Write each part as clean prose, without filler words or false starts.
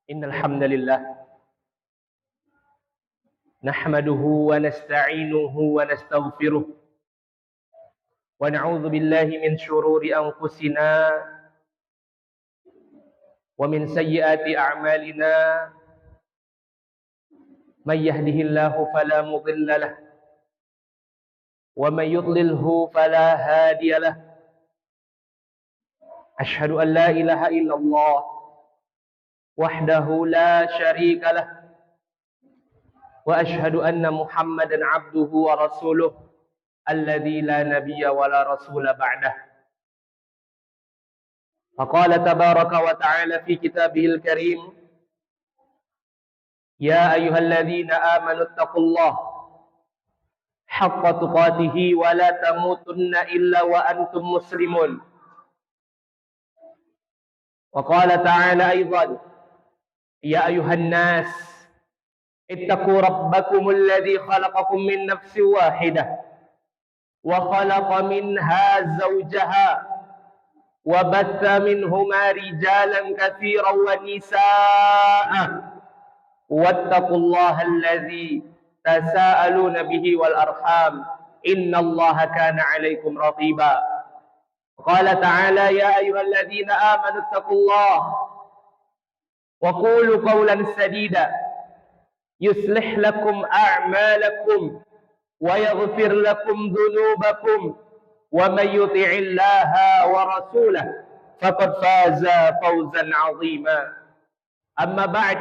Innal hamdalillah nahmaduhu wa nasta'inuhu wa nastaghfiruh wa na'udzu billahi min shururi anfusina wa min sayyiati a'malina may yahdihillahu fala mudilla lahu wa may yudlilhu fala hadiya lahu. Ashhadu an la ilaha illallah wahdahu la syarika lahu wa ashhadu anna Muhammadan abduhu wa rasuluh alladzi la nabiyya wa la rasula ba'dah. Faqala tabaraka wa ta'ala fi kitabihil karim, ya ayyuhalladzina amanu taqullaha haqqa tuqatih wa la tamutunna illa wa antum muslimun. Wa qala ta'ala aidan, ya ayyuhan nas ittaqu rabbakum alladzi khalaqakum min nafsin wahidah wa khalaqa minha zawjaha wa batha minhuma rijalan katsiran wa nisaa'a wattaqullaha alladzi tasaaluna bihi wal arham innallaha kana 'alaikum raqiba. Qala ta'ala ya ayyuhalladzina amanu taqullaha wa qulu qawlan sadida yuslih lakum a'malakum wa yaghfir lakum dhunubakum wa may yuti'illaha wa rasulahu faqad faza fawzan 'azima. Amma ba'd,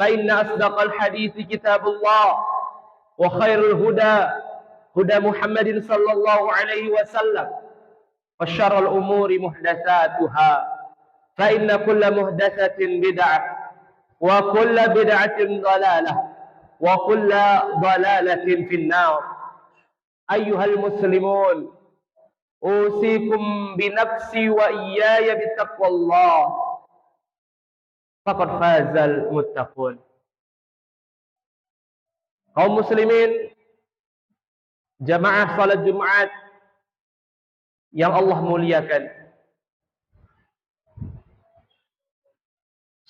fa inna asdaqal hadithi kitabullah wa khairul huda huda Muhammadin sallallahu alaihi wasallam wa syarrul umuri muhdatsatuha fa inna kulla muhdatsatin bid'ah wa kulla bid'atin dhalalah wa kulla dhalalatin finnar. Ayyuhal muslimun, usikum binafsi wa iyaya bittaqwallah faqad fazal muttaqun. Kaum muslimin, jamaah salat Jumat yang Allah muliakan,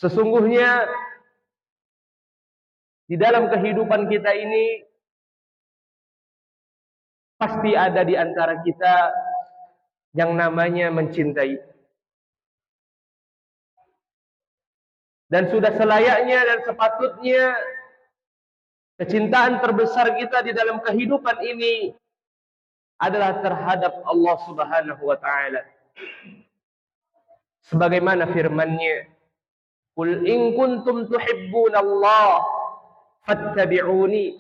sesungguhnya di dalam kehidupan kita ini pasti ada di antara kita yang namanya mencintai. Dan sudah selayaknya dan sepatutnya kecintaan terbesar kita di dalam kehidupan ini adalah terhadap Allah Subhanahu wa ta'ala. Sebagaimana firman-Nya, "Qul in kuntum tuhibbunallah fattabi'uni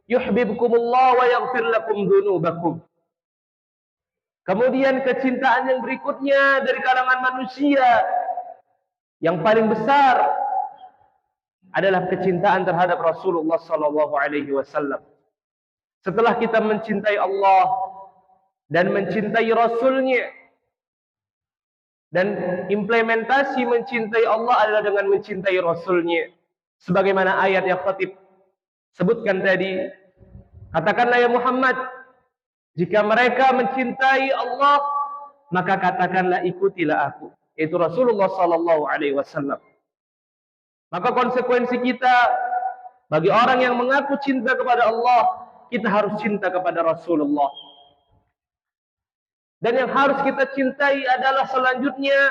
yuhibbukumullah wa yaghfir lakum dzunubakum." Kemudian kecintaan yang berikutnya dari kalangan manusia yang paling besar adalah kecintaan terhadap Rasulullah sallallahu alaihi wasallam. Setelah kita mencintai Allah dan mencintai Rasul-Nya, dan implementasi mencintai Allah adalah dengan mencintai Rasul-Nya. Sebagaimana ayat yang khatib sebutkan tadi, katakanlah ya Muhammad, jika mereka mencintai Allah, maka katakanlah ikutilah aku, yaitu Rasulullah sallallahu alaihi wasallam. Maka konsekuensi kita bagi orang yang mengaku cinta kepada Allah, kita harus cinta kepada Rasulullah. Dan yang harus kita cintai adalah selanjutnya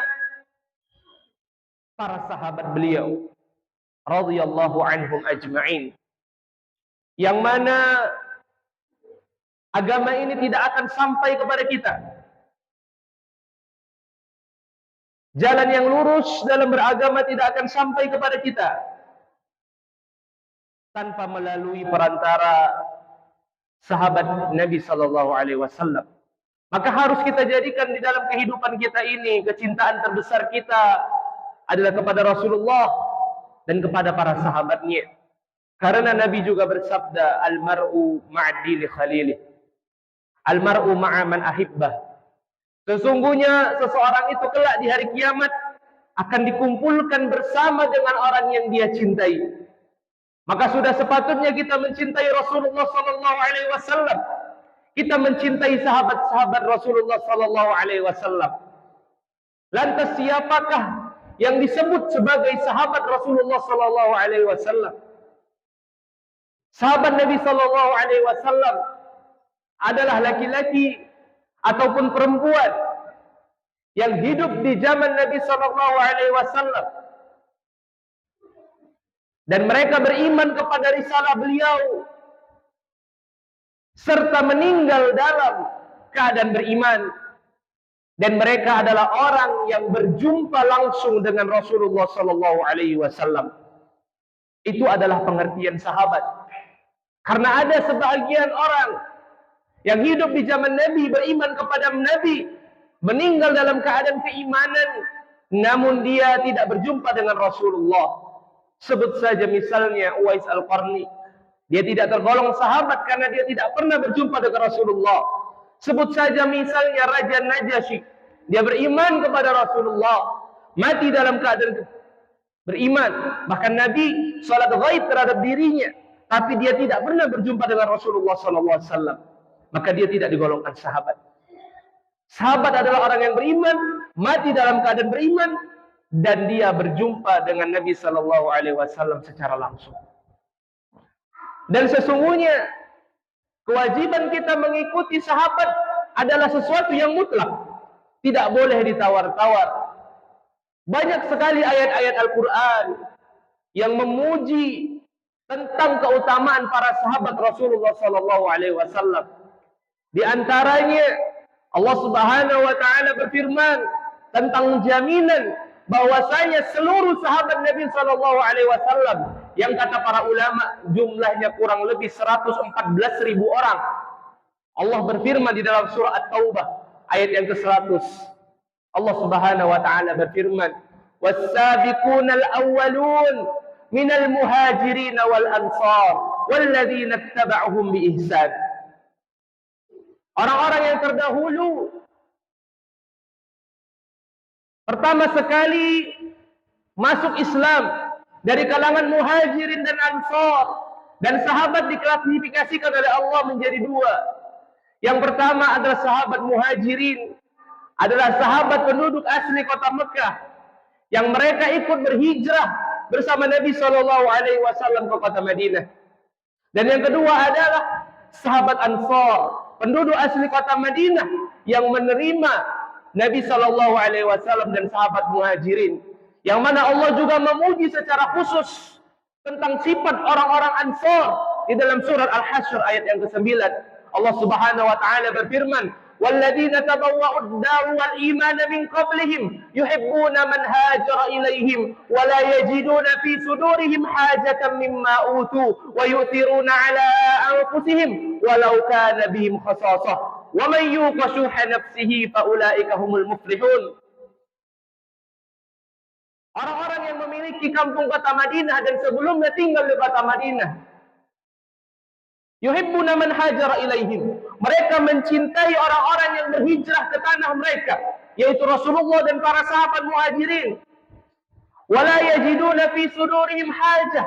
para sahabat beliau radhiyallahu anhum ajma'in, yang mana agama ini tidak akan sampai kepada kita, jalan yang lurus dalam beragama tidak akan sampai kepada kita tanpa melalui perantara sahabat Nabi sallallahu alaihi wasallam. Maka harus kita jadikan di dalam kehidupan kita ini kecintaan terbesar kita adalah kepada Rasulullah dan kepada para sahabatnya. Karena Nabi juga bersabda, "Al-mar'u ma'adili khalilih, al-mar'u ma'aman ahibbah." Sesungguhnya seseorang itu kelak di hari kiamat akan dikumpulkan bersama dengan orang yang dia cintai. Maka sudah sepatutnya kita mencintai Rasulullah sallallahu alaihi wasallam. Kita mencintai sahabat-sahabat Rasulullah sallallahu alaihi wasallam. Lantas siapakah yang disebut sebagai sahabat Rasulullah sallallahu alaihi wasallam. Sahabat Nabi sallallahu alaihi wasallam adalah laki-laki ataupun perempuan yang hidup di zaman Nabi sallallahu alaihi wasallam dan mereka beriman kepada risalah beliau serta meninggal dalam keadaan beriman, dan mereka adalah orang yang berjumpa langsung dengan Rasulullah sallallahu alaihi wasallam. Itu adalah pengertian sahabat. Karena ada sebagian orang yang hidup di zaman Nabi, beriman kepada Nabi, meninggal dalam keadaan keimanan, namun dia tidak berjumpa dengan Rasulullah. Sebut saja misalnya Uwais Al-Qarni. Dia tidak tergolong sahabat karena dia tidak pernah berjumpa dengan Rasulullah. Sebut saja misalnya Raja Najasyi. Dia beriman kepada Rasulullah, mati dalam keadaan beriman. Bahkan Nabi salat ghaib terhadap dirinya, tapi dia tidak pernah berjumpa dengan Rasulullah SAW. Maka dia tidak digolongkan sahabat. Sahabat adalah orang yang beriman, mati dalam keadaan beriman, dan dia berjumpa dengan Nabi SAW secara langsung. Dan sesungguhnya kewajiban kita mengikuti sahabat adalah sesuatu yang mutlak, tidak boleh ditawar-tawar. Banyak sekali ayat-ayat Al-Quran yang memuji tentang keutamaan para sahabat Rasulullah SAW. Di antaranya Allah Subhanahu wa taala berfirman tentang jaminan bahwasanya seluruh sahabat Nabi SAW yang kata para ulama jumlahnya kurang lebih 114.000 orang. Allah berfirman di dalam surah At-Taubah ayat yang ke-100. Allah Subhanahu wa taala berfirman, "Was-sabiqunal awwalun minal muhajirin wal ansar walladzina ittaba'uhum biihsan." Orang-orang yang terdahulu pertama sekali masuk Islam dari kalangan muhajirin dan ansar, dan sahabat diklasifikasikan oleh Allah menjadi dua. Yang pertama adalah sahabat muhajirin, adalah sahabat penduduk asli kota Mekah yang mereka ikut berhijrah bersama Nabi SAW ke kota Madinah. Dan yang kedua adalah sahabat Ansar, penduduk asli kota Madinah yang menerima Nabi SAW dan sahabat muhajirin, yang mana Allah juga memuji secara khusus tentang sifat orang-orang Ansar di dalam surat Al-Hasyr ayat yang ke-9. Allah Subhanahu wa taala berfirman, "Walladzina tabawwa'ud dar wal iman min qablihim yuhibbuna man hajara ilaihim wa la yajiduna fi sudurihim hajatan mimma utu wa yu'thiruna 'ala anfusihim walau kana bihim khasasah wa man yuqa shuha nafsihi fa ulaika humul muflihun." Orang-orang yang memiliki kampung kota Madinah dan sebelumnya tinggal di kota Madinah, yuhibbuna man hajara ilaihim, mereka mencintai orang-orang yang berhijrah ke tanah mereka, yaitu Rasulullah dan para sahabat muhajirin. Wala yajiduna fi sudurihim hajah,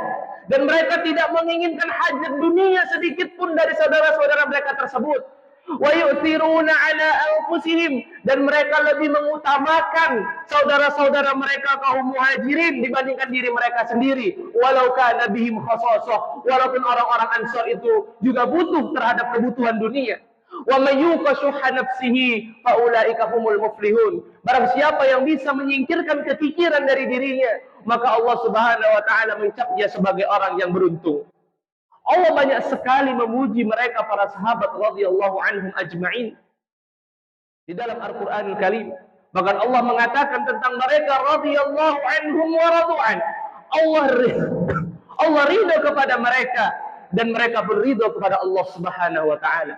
dan mereka tidak menginginkan hajat dunia sedikit pun dari saudara-saudara mereka tersebut. Wa yu'thiruna ala anfusihim, dan mereka lebih mengutamakan saudara-saudara mereka kaum muhajirin dibandingkan diri mereka sendiri. Walau kana bihim khasasah, walaupun orang-orang Ansar itu juga butuh terhadap kebutuhan dunia. Wa may yuqa shuha nafsihi fa ulaika humul muflihun. Barang siapa yang bisa menyingkirkan kekikiran dari dirinya, maka Allah Subhanahu wa taala mencap dia sebagai orang yang beruntung. Allah banyak sekali memuji mereka para sahabat radhiyallahu anhum ajma'in di dalam Al-Qur'anul Karim. Bahkan Allah mengatakan tentang mereka radhiyallahu anhum wa radu'an. Allah ridha kepada mereka dan mereka berridha kepada Allah Subhanahu wa taala.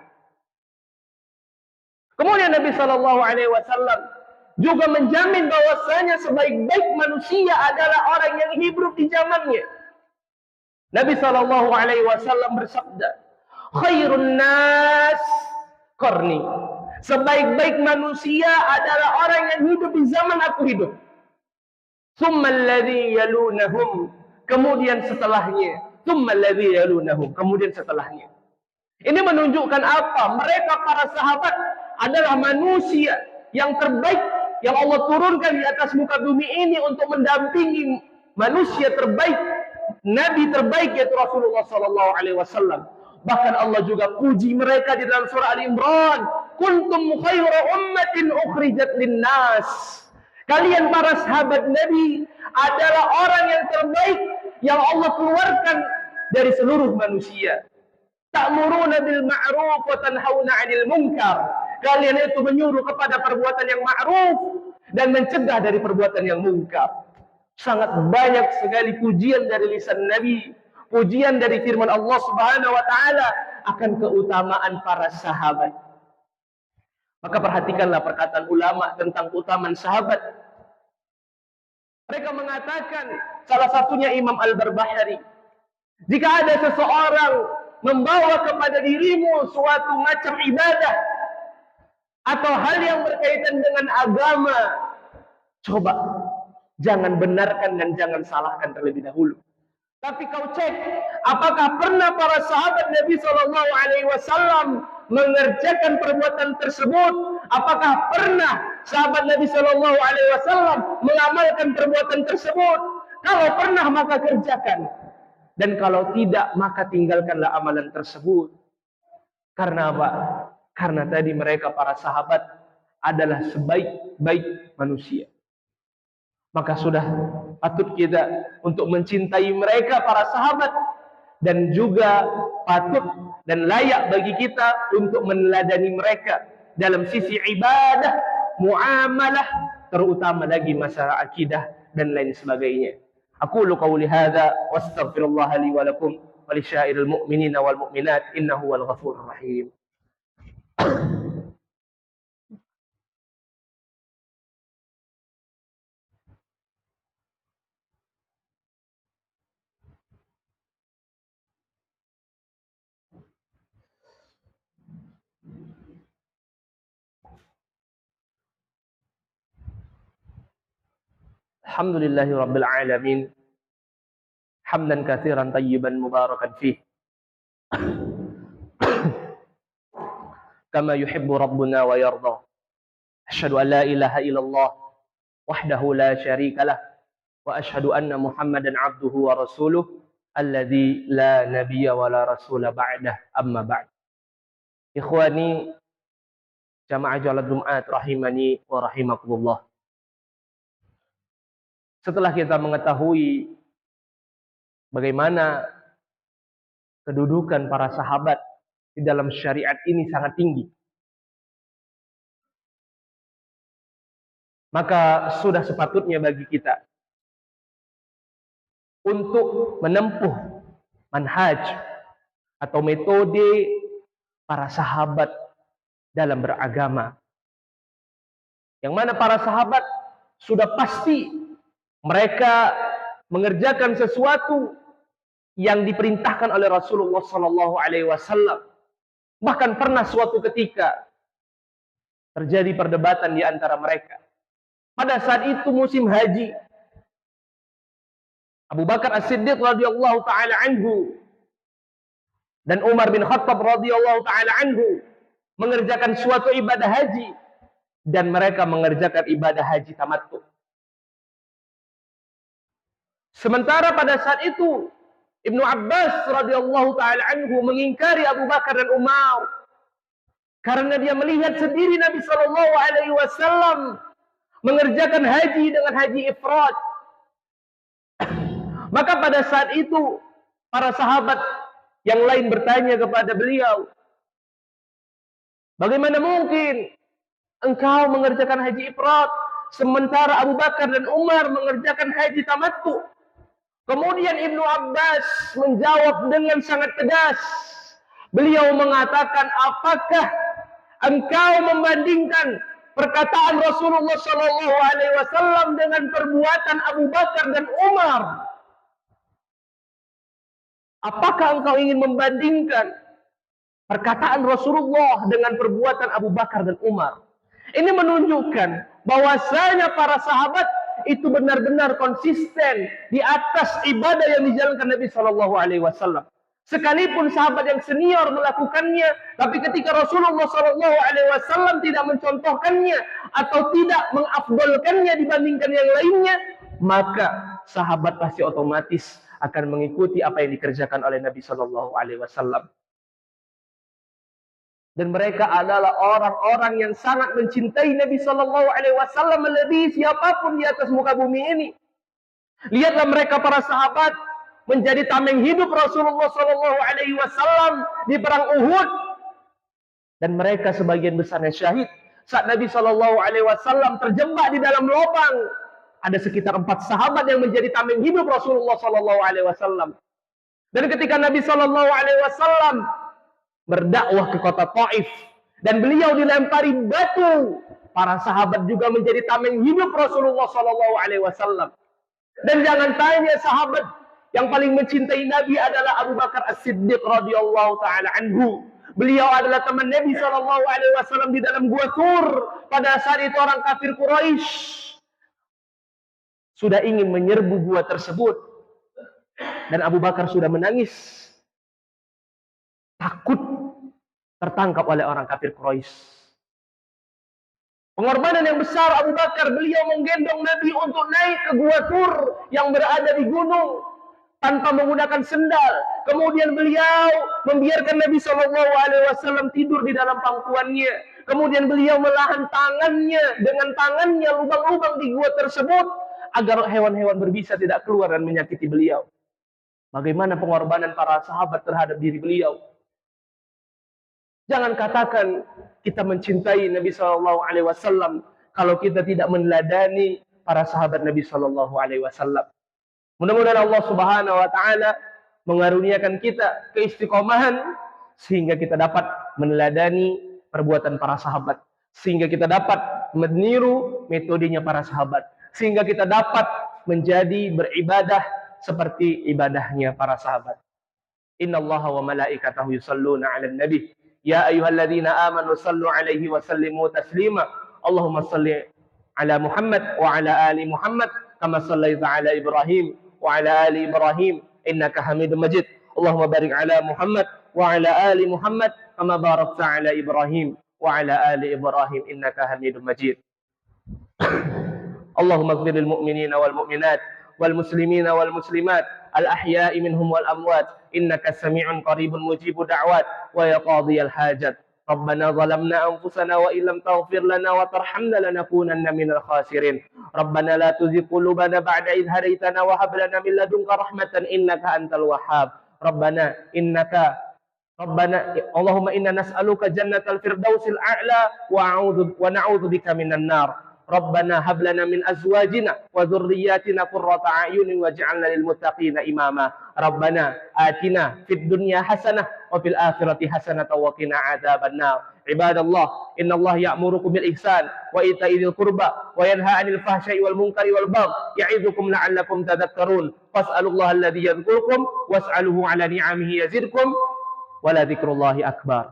Kemudian Nabi sallallahu alaihi wasallam juga menjamin bahwasanya sebaik-baik manusia adalah orang yang hidup di zamannya. Nabi sallallahu alaihi wasallam bersabda, "Khairun nas qarni." Sebaik-baik manusia adalah orang yang hidup di zaman aku hidup. Tsumma alladzi yalunahum, kemudian setelahnya. Tsumma alladzi yalunahum, kemudian setelahnya. Ini menunjukkan apa? Mereka para sahabat adalah manusia yang terbaik yang Allah turunkan di atas muka bumi ini untuk mendampingi manusia terbaik, nabi terbaik yaitu Rasulullah sallallahu alaihi wasallam. Bahkan Allah juga puji mereka di dalam surah Al-Imran, kuntum khairu ummatin ukhrijat linnas. Kalian para sahabat Nabi adalah orang yang terbaik yang Allah keluarkan dari seluruh manusia. Ta'muruna bil ma'ruf wa tanhauna 'anil munkar. Kalian itu menyuruh kepada perbuatan yang ma'ruf dan mencegah dari perbuatan yang munkar. Sangat banyak sekali pujian dari lisan Nabi, pujian dari firman Allah Subhanahu wa taala akan keutamaan para sahabat. Maka perhatikanlah perkataan ulama tentang keutamaan sahabat. Mereka mengatakan, salah satunya Imam Al-Barbahari, jika ada seseorang membawa kepada dirimu suatu macam ibadah atau hal yang berkaitan dengan agama, coba jangan benarkan dan jangan salahkan terlebih dahulu. Tapi kau cek, apakah pernah para sahabat Nabi Shallallahu Alaihi Wasallam mengerjakan perbuatan tersebut? Apakah pernah sahabat Nabi Shallallahu Alaihi Wasallam mengamalkan perbuatan tersebut? Kalau pernah maka kerjakan, dan kalau tidak maka tinggalkanlah amalan tersebut. Karena apa? Karena tadi mereka para sahabat adalah sebaik-baik manusia. Maka sudah patut kita untuk mencintai mereka para sahabat, dan juga patut dan layak bagi kita untuk meneladani mereka dalam sisi ibadah, muamalah, terutama lagi masalah akidah dan lain sebagainya. Aqulu qawli hadza wastaghfirullah li wa lakum wa lisyairil mu'minina wal mu'minat innahu wal ghafurur rahim. Alhamdulillahi rabbil alamin, hamdan katsiran tayyiban mubarakan fih, kama yuhibbu rabbuna wa yarda. Asyhadu an la ilaha illallah wahdahu la syarika lah, wa asyhadu anna Muhammadan abduhu wa rasuluh alladzi la nabiyya wa la rasula ba'dah, amma ba'd. Ikhwani jamaah Jalad Jumat rahimani wa rahimakumullah. Setelah kita mengetahui bagaimana kedudukan para sahabat di dalam syariat ini sangat tinggi, maka sudah sepatutnya bagi kita untuk menempuh manhaj atau metode para sahabat dalam beragama. Yang mana para sahabat sudah pasti mereka mengerjakan sesuatu yang diperintahkan oleh Rasulullah Sallallahu Alaihi Wasallam. Bahkan pernah suatu ketika terjadi perdebatan di antara mereka. Pada saat itu musim haji, Abu Bakar As-Siddiq radhiyallahu taala anhu dan Umar bin Khattab radhiyallahu taala anhu mengerjakan suatu ibadah haji, dan mereka mengerjakan ibadah haji tamattu. Sementara pada saat itu Ibnu Abbas radhiyallahu taala anhu mengingkari Abu Bakar dan Umar karena dia melihat sendiri Nabi sallallahu alaihi wasallam mengerjakan haji dengan haji ifrad. Maka pada saat itu para sahabat yang lain bertanya kepada beliau, bagaimana mungkin engkau mengerjakan haji ifrad sementara Abu Bakar dan Umar mengerjakan haji tamattu? Kemudian Ibnu Abbas menjawab dengan sangat tegas. Beliau mengatakan, apakah engkau membandingkan perkataan Rasulullah Sallallahu Alaihi Wasallam dengan perbuatan Abu Bakar dan Umar? Apakah engkau ingin membandingkan perkataan Rasulullah dengan perbuatan Abu Bakar dan Umar? Ini menunjukkan bahwasanya para sahabat itu benar-benar konsisten di atas ibadah yang dijalankan Nabi Shallallahu Alaihi Wasallam. Sekalipun sahabat yang senior melakukannya, tapi ketika Rasulullah SAW tidak mencontohkannya atau tidak mengafdolkannya dibandingkan yang lainnya, maka sahabat pasti otomatis akan mengikuti apa yang dikerjakan oleh Nabi SAW. Dan mereka adalah orang-orang yang sangat mencintai Nabi SAW melebihi siapapun di atas muka bumi ini. Lihatlah mereka para sahabat menjadi tameng hidup Rasulullah SAW di perang Uhud, dan mereka sebagian besarnya syahid. Saat Nabi SAW terjebak di dalam lubang, ada sekitar 4 sahabat yang menjadi tameng hidup Rasulullah SAW. Dan ketika Nabi SAW berdakwah ke kota Taif dan beliau dilempari batu, para sahabat juga menjadi tameng hidup Rasulullah SAW. Dan jangan tanya, sahabat yang paling mencintai Nabi adalah Abu Bakar As-Siddiq radhiyallahu taala anhu. Beliau adalah teman Nabi SAW di dalam gua Tur pada saat itu orang kafir Quraisy sudah ingin menyerbu gua tersebut, dan Abu Bakar sudah menangis takut tertangkap oleh orang kafir Quraisy. Pengorbanan yang besar Abu Bakar, beliau menggendong Nabi untuk naik ke gua Tur yang berada di gunung tanpa menggunakan sendal. Kemudian beliau membiarkan Nabi SAW tidur di dalam pangkuannya. Kemudian beliau melahan tangannya dengan tangannya lubang-lubang di gua tersebut agar hewan-hewan berbisa tidak keluar dan menyakiti beliau. Bagaimana pengorbanan para sahabat terhadap diri beliau. Jangan katakan kita mencintai Nabi SAW kalau kita tidak meneladani para sahabat Nabi SAW. Mudah-mudahan Allah Subhanahu wa taala mengaruniakan kita keistiqomahan sehingga kita dapat meneladani perbuatan para sahabat, sehingga kita dapat meniru metodenya para sahabat, sehingga kita dapat menjadi beribadah seperti ibadahnya para sahabat. Innallaha wa malaikatahu yusalluna 'alan nabi ya ayyuhalladzina amanu sallu 'alaihi wa sallimu taslima. Allahumma salli 'ala Muhammad wa 'ala ali Muhammad kama shallaita 'ala Ibrahim wa 'ala ali Ibrahim innaka Hamidum Majid. Allahumma barik 'ala Muhammad wa 'ala ali Muhammad kama barakta 'ala Ibrahim wa 'ala ali Ibrahim innaka Hamidum Majid. Allahumma ighfir lil mu'minina wal mu'minat wal muslimina wal muslimat al ahya'i minhum wal amwat innaka sami'un qaribun mujibud da'wat wa ya qadhiyal hajat. Rabbana zalamna anfusana wa illam taghfir lana wa tarhamna lanakunanna minal khasirin. Rabbana la tuzigh qulubana ba'da idh hadaitana wa hab lana min ladunka rahmatan innaka antal wahhab. Rabbana Allahumma inna nas'aluka jannatal firdausil a'la wa na'udzu bika minan nar. Rabbana hab lana min azwajina wa dhurriyyatina qurrata a'yunin waj'alna lil muttaqina imama. Rabbana atina fid dunya hasanah wa fil akhirati hasanah wa qina adzaban nar. Ibadallah, innallaha ya'murukum bil ihsan wa ita'i dzil qurba wa yanha 'anil fahsya'i wal munkari wal baghi ya'idzukum la'allakum tadhakkarun. Fas'alullaha alladzi yadhkurukum was'aluhu 'ala ni'amihi yazidkum wa la dzikrullahi akbar.